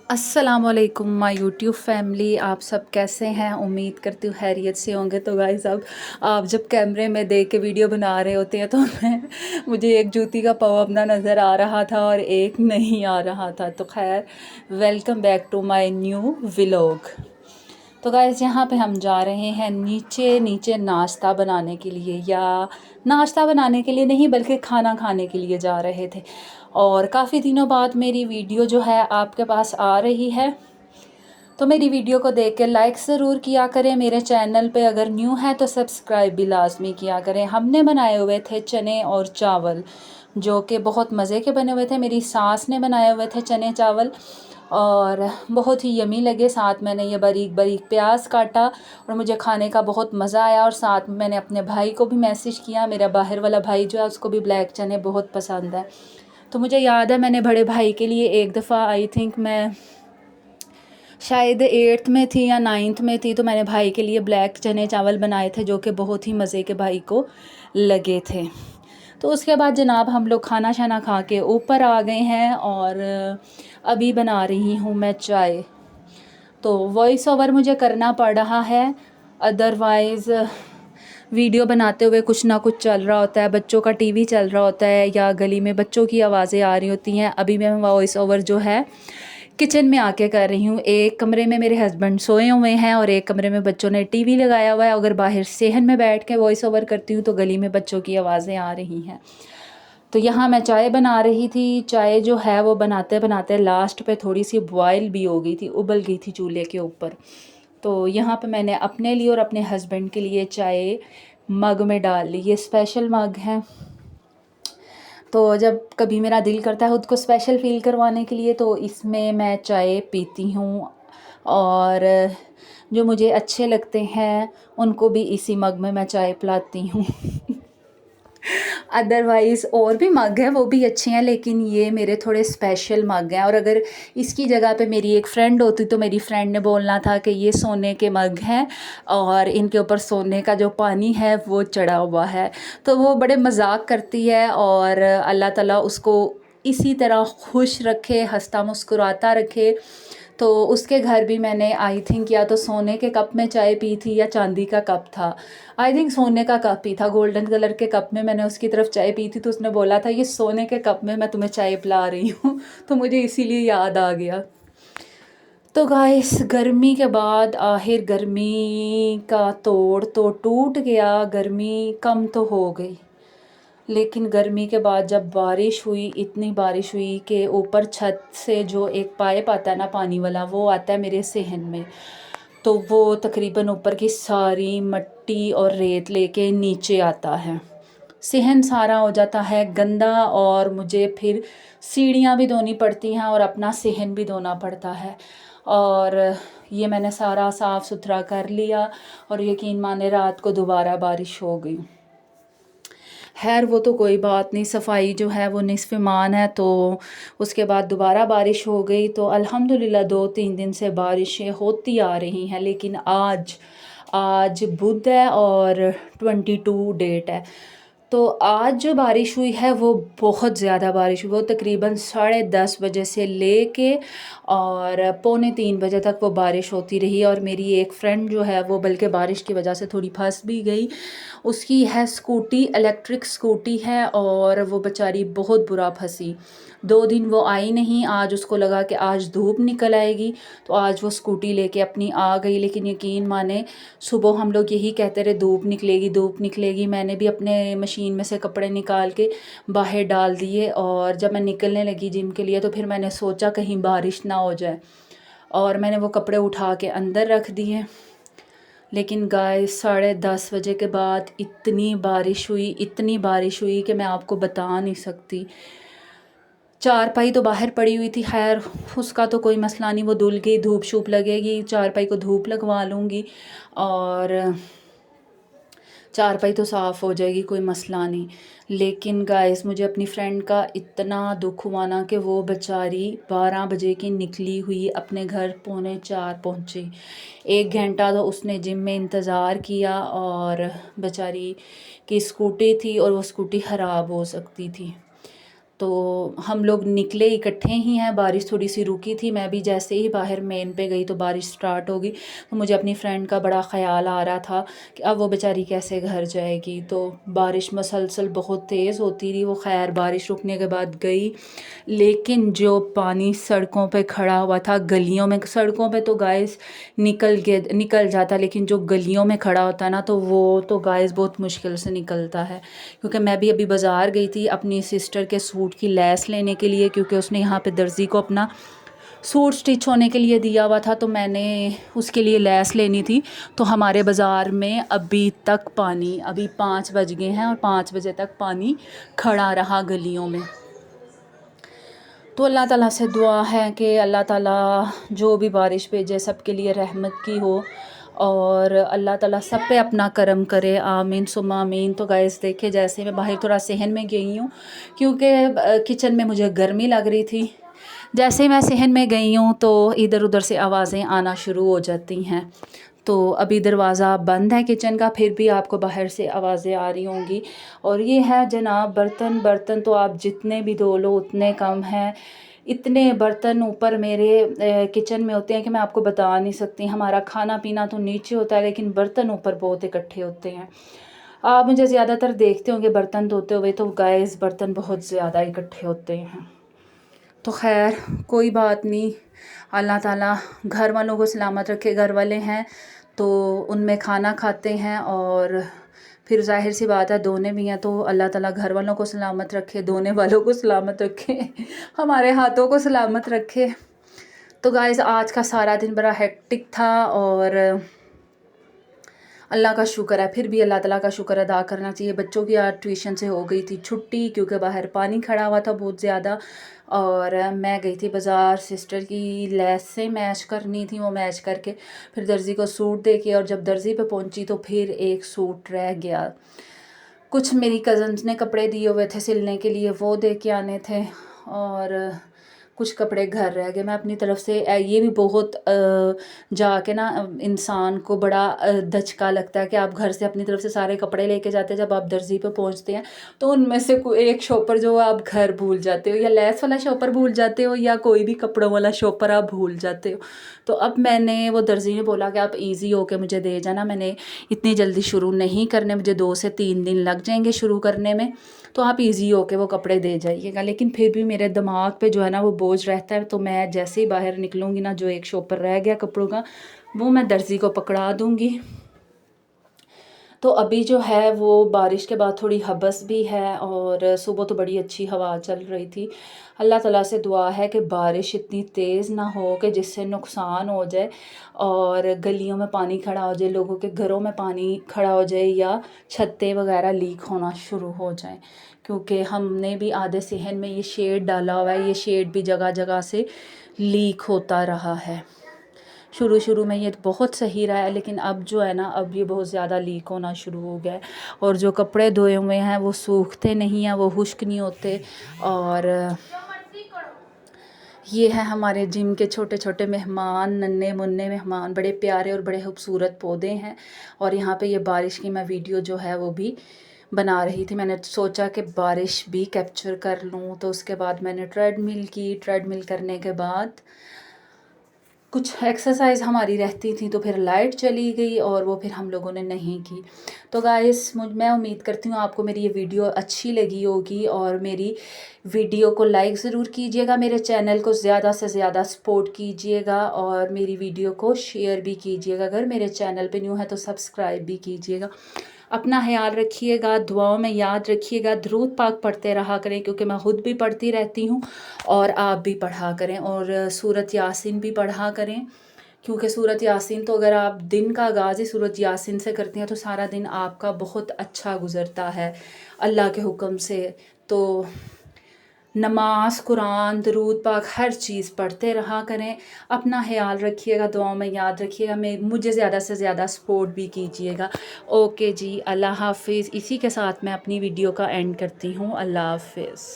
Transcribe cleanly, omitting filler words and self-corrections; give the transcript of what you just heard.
अस्सलामुअलैकुम my YouTube family. आप सब कैसे हैं? उम्मीद करती हूँ खैरियत से होंगे। तो गाइस, अब आप जब कैमरे में देख के वीडियो बना रहे होते हैं तो मुझे एक जूती का पाव अपना नज़र आ रहा था और एक नहीं आ रहा था। तो खैर, welcome back to my new vlog. तो गाइस, यहाँ पे हम जा रहे हैं नीचे नीचे नाश्ता बनाने के लिए, या नाश्ता बनाने के लिए नहीं बल्कि खाना खाने के लिए जा रहे थे। और काफ़ी दिनों बाद मेरी वीडियो जो है आपके पास आ रही है, तो मेरी वीडियो को देख के लाइक ज़रूर किया करें। मेरे चैनल पे अगर न्यू है तो सब्सक्राइब भी लाजमी किया करें। हमने बनाए हुए थे चने और चावल, जो कि बहुत मज़े के बने हुए थे। मेरी सास ने बनाए हुए थे चने चावल और बहुत ही यमी लगे। साथ मैंने ये बारीक बारीक प्याज काटा और मुझे खाने का बहुत मज़ा आया। और साथ में मैंने अपने भाई को भी मैसेज किया। मेरा बाहर वाला भाई जो है उसको भी ब्लैक चने बहुत पसंद है। तो मुझे याद है, मैंने बड़े भाई के लिए एक दफ़ा, आई थिंक मैं शायद 8th में थी या 9th में थी, तो मैंने भाई के लिए ब्लैक चने चावल बनाए थे जो कि बहुत ही मज़े के भाई को लगे थे। तो उसके बाद जनाब हम लोग खाना शाना खा के ऊपर आ गए हैं और अभी बना रही हूँ मैं चाय। तो वॉइस ओवर मुझे करना पड़ रहा है, अदरवाइज़ वीडियो बनाते हुए कुछ ना कुछ चल रहा होता है। बच्चों का टीवी चल रहा होता है या गली में बच्चों की आवाज़ें आ रही होती हैं। अभी मैं वॉइस ओवर जो है किचन में आके कर रही हूँ। एक कमरे में मेरे हस्बैंड सोए हुए हैं और एक कमरे में बच्चों ने टीवी लगाया हुआ है। अगर बाहर सेहन में बैठ के वॉइस ओवर करती हूँ तो गली में बच्चों की आवाज़ें आ रही हैं। तो यहाँ मैं चाय बना रही थी। चाय जो है वो बनाते बनाते लास्ट पे थोड़ी सी बॉयल भी हो गई थी, उबल गई थी चूल्हे के ऊपर। तो यहाँ पे मैंने अपने लिए और अपने हस्बैंड के लिए चाय मग में डाल ली। ये स्पेशल मग है, तो जब कभी मेरा दिल करता है खुद को स्पेशल फ़ील करवाने के लिए तो इसमें मैं चाय पीती हूँ। और जो मुझे अच्छे लगते हैं उनको भी इसी मग में मैं चाय पिलाती हूँ। अदरवाइज़ और भी मग हैं, वो भी अच्छे हैं, लेकिन ये मेरे थोड़े स्पेशल मग हैं। और अगर इसकी जगह पे मेरी एक फ़्रेंड होती तो मेरी फ़्रेंड ने बोलना था कि ये सोने के मग हैं और इनके ऊपर सोने का जो पानी है वो चढ़ा हुआ है। तो वो बड़े मजाक करती है और अल्लाह ताला उसको इसी तरह खुश रखे, हंसता मुस्कुराता रखे। तो उसके घर भी मैंने आई थिंक या तो सोने के कप में चाय पी थी या चांदी का कप था। आई थिंक सोने का कप ही था, गोल्डन कलर के कप में मैंने उसकी तरफ चाय पी थी। तो उसने बोला था ये सोने के कप में मैं तुम्हें चाय पिला रही हूँ। तो मुझे इसीलिए याद आ गया। तो गाइस, गर्मी के बाद आखिर गर्मी का तोड़ तो टूट गया, गर्मी कम तो हो गई। लेकिन गर्मी के बाद जब बारिश हुई, इतनी बारिश हुई कि ऊपर छत से जो एक पाइप आता है ना पानी वाला, वो आता है मेरे सेहन में। तो वो तकरीबन ऊपर की सारी मिट्टी और रेत लेके नीचे आता है। सेहन सारा हो जाता है गंदा और मुझे फिर सीढ़ियाँ भी धोनी पड़ती हैं और अपना सेहन भी धोना पड़ता है। और ये मैंने सारा साफ़ सुथरा कर लिया और यकीन माने रात को दोबारा बारिश हो गई। खैर वो तो कोई बात नहीं, सफाई जो है वो निस्फ़ ईमान है। तो उसके बाद दोबारा बारिश हो गई। तो अल्हम्दुलिल्लाह 2-3 दिन से बारिशें होती आ रही हैं। लेकिन आज आज बुध है और 22 डेट है। तो आज जो बारिश हुई है वो बहुत ज़्यादा बारिश हुई। वो तकरीबन 10:30 बजे से लेके और 2:45 बजे तक वो बारिश होती रही। और मेरी एक फ्रेंड जो है वो बल्कि बारिश की वजह से थोड़ी फंस भी गई। उसकी है स्कूटी, इलेक्ट्रिक स्कूटी है, और वो बेचारी बहुत बुरा फंसी। 2 दिन वो आई नहीं। आज उसको लगा कि आज धूप निकल आएगी तो आज वो स्कूटी लेके अपनी आ गई। लेकिन यकीन माने, सुबह हम लोग यही कहते रहे धूप निकलेगी धूप निकलेगी। मैंने भी अपने मशीन में से कपड़े निकाल के बाहर डाल दिए और जब मैं निकलने लगी जिम के लिए तो फिर मैंने सोचा कहीं बारिश ना हो जाए, और मैंने वो कपड़े उठा के अंदर रख दिए। लेकिन गाइस, 10:30 बजे के बाद इतनी बारिश हुई कि मैं आपको बता नहीं सकती। चारपाई तो बाहर पड़ी हुई थी, खैर उसका तो कोई मसला नहीं, वो धुल गई, धूप शूप लगेगी, चारपाई को धूप लगवा लूँगी और चारपाई तो साफ़ हो जाएगी, कोई मसला नहीं। लेकिन गाइस, मुझे अपनी फ्रेंड का इतना दुख हुआ ना कि वो बेचारी 12 बजे की निकली हुई अपने घर 3:45 पहुँची। 1 घंटा तो उसने जिम में इंतज़ार किया और बेचारी की स्कूटी थी और वो स्कूटी ख़राब हो सकती थी। तो हम लोग निकले इकट्ठे ही हैं, बारिश थोड़ी सी रुकी थी, मैं भी जैसे ही बाहर मेन पे गई तो बारिश स्टार्ट होगी। तो मुझे अपनी फ्रेंड का बड़ा ख़्याल आ रहा था कि अब वो बेचारी कैसे घर जाएगी। तो बारिश मसलसल बहुत तेज़ होती रही, वो खैर बारिश रुकने के बाद गई, लेकिन जो पानी सड़कों पे खड़ा हुआ था, गलियों में, सड़कों पे तो गाइस निकल जाता, लेकिन जो गलियों में खड़ा होता है ना, तो वो तो गाइस बहुत मुश्किल से निकलता है। क्योंकि मैं भी अभी बाज़ार गई थी अपनी सिस्टर के सूट की लेस लेने के लिए, क्योंकि उसने यहाँ पे दर्जी को अपना सूट स्टिच होने के लिए दिया हुआ था, तो मैंने उसके लिए लेस लेनी थी। तो हमारे बाज़ार में अभी तक पानी, अभी 5 बज गए हैं और 5 बजे तक पानी खड़ा रहा गलियों में। तो अल्लाह ताला से दुआ है कि अल्लाह ताला जो भी बारिश भेजे सब के लिए रहमत की हो, और अल्लाह ताला सब पे अपना करम करे, आमीन सुम्मा आमीन। तो गाइस देखिए, जैसे मैं बाहर थोड़ा सहन में गई हूँ, क्योंकि किचन में मुझे गर्मी लग रही थी। जैसे ही मैं सहन में गई हूँ तो इधर उधर से आवाज़ें आना शुरू हो जाती हैं। तो अभी दरवाज़ा बंद है किचन का, फिर भी आपको बाहर से आवाज़ें आ रही होंगी। और ये है जनाब बर्तन, बर्तन तो आप जितने भी धो लो उतने कम हैं। इतने बर्तन ऊपर मेरे किचन में होते हैं कि मैं आपको बता नहीं सकती। हमारा खाना पीना तो नीचे होता है, लेकिन बर्तन ऊपर बहुत इकट्ठे होते हैं। आप मुझे ज़्यादातर देखते होंगे बर्तन धोते हुए, तो गाइस बर्तन बहुत ज़्यादा इकट्ठे होते हैं। तो खैर कोई बात नहीं, अल्लाह ताला घर वालों को सलामत रखे। घर वाले हैं तो उनमें खाना खाते हैं, और फिर जाहिर सी बात है धोने भी हैं, तो अल्लाह ताला घर वालों को सलामत रखे, धोने वालों को सलामत रखे, हमारे हाथों को सलामत रखे। तो गाइस आज का सारा दिन बड़ा हेक्टिक था, और अल्लाह का शुक्र है, फिर भी अल्लाह ताला का शुक्र अदा करना चाहिए। बच्चों की आज ट्यूशन से हो गई थी छुट्टी, क्योंकि बाहर पानी खड़ा हुआ था बहुत ज़्यादा। और मैं गई थी बाज़ार, सिस्टर की लेस से मैच करनी थी, वो मैच करके फिर दर्जी को सूट दे के, और जब दर्जी पे पहुंची तो फिर एक सूट रह गया। कुछ मेरी कज़न्स ने कपड़े दिए हुए थे सिलने के लिए, वो दे के आने थे, और कुछ कपड़े घर रह गए। मैं अपनी तरफ से ये भी बहुत जाके ना इंसान को बड़ा धचका लगता है कि आप घर से अपनी तरफ से सारे कपड़े लेके जाते हैं, जब आप दर्जी पे पहुंचते हैं तो उनमें से कोई एक शॉपर जो आप घर भूल जाते हो, या लेस वाला शॉपर भूल जाते हो, या कोई भी कपड़ों वाला शॉपर आप भूल जाते हो। तो अब मैंने, वो दर्जी ने बोला कि आप ईज़ी होके मुझे दे जाना, मैंने इतनी जल्दी शुरू नहीं करने, मुझे 2 से 3 दिन लग जाएंगे शुरू करने में, तो आप इजी होके वो कपड़े दे जाइएगा। लेकिन फिर भी मेरे दिमाग पे जो है ना वो बोझ रहता है। तो मैं जैसे ही बाहर निकलूँगी ना, जो एक शॉपर रह गया कपड़ों का, वो मैं दर्जी को पकड़ा दूँगी। तो अभी जो है वो बारिश के बाद थोड़ी हबस भी है, और सुबह तो बड़ी अच्छी हवा चल रही थी। अल्लाह ताला से दुआ है कि बारिश इतनी तेज़ ना हो कि जिससे नुकसान हो जाए, और गलियों में पानी खड़ा हो जाए, लोगों के घरों में पानी खड़ा हो जाए, या छत्तें वगैरह लीक होना शुरू हो जाएं। क्योंकि हमने भी आधे सहन में ये शेड डाला हुआ है, ये शेड भी जगह जगह से लीक होता रहा है। शुरू शुरू में ये बहुत सही रहा है, लेकिन अब जो है ना, अब ये बहुत ज़्यादा लीक होना शुरू हो गया है। और जो कपड़े धोए हुए हैं वो सूखते नहीं हैं, वो खुश्क नहीं होते। और ये है हमारे जिम के छोटे छोटे मेहमान, नन्हे मुन्ने मेहमान, बड़े प्यारे और बड़े खूबसूरत पौधे हैं। और यहाँ पे ये बारिश की मैं वीडियो जो है वो भी बना रही थी। मैंने सोचा कि बारिश भी कैप्चर कर लूँ, तो उसके बाद मैंने ट्रेडमिल की। ट्रेडमिल करने के बाद कुछ एक्सरसाइज हमारी रहती थी, तो फिर लाइट चली गई और वो फिर हम लोगों ने नहीं की। तो गाइस मैं उम्मीद करती हूँ आपको मेरी ये वीडियो अच्छी लगी होगी, और मेरी वीडियो को लाइक ज़रूर कीजिएगा, मेरे चैनल को ज़्यादा से ज़्यादा सपोर्ट कीजिएगा, और मेरी वीडियो को शेयर भी कीजिएगा। अगर मेरे चैनल पे न्यू है तो सब्सक्राइब भी कीजिएगा। अपना ख्याल रखिएगा, दुआओं में याद रखिएगा, दुरूद पाक पढ़ते रहा करें, क्योंकि मैं ख़ुद भी पढ़ती रहती हूँ, और आप भी पढ़ा करें, और सूरत यासीन भी पढ़ा करें। क्योंकि सूरत यासीन तो अगर आप दिन का आगाज़ ही सूरत यासीन से करती हैं तो सारा दिन आपका बहुत अच्छा गुज़रता है अल्लाह के हुक्म से। तो नमाज, कुरान, दरूद पाक हर चीज़ पढ़ते रहा करें। अपना ख्याल रखिएगा, दुआओं में याद रखिएगा, मुझे ज़्यादा से ज़्यादा सपोर्ट भी कीजिएगा। ओके जी, अल्लाह हाफिज़। इसी के साथ मैं अपनी वीडियो का एंड करती हूँ। अल्लाह हाफिज़।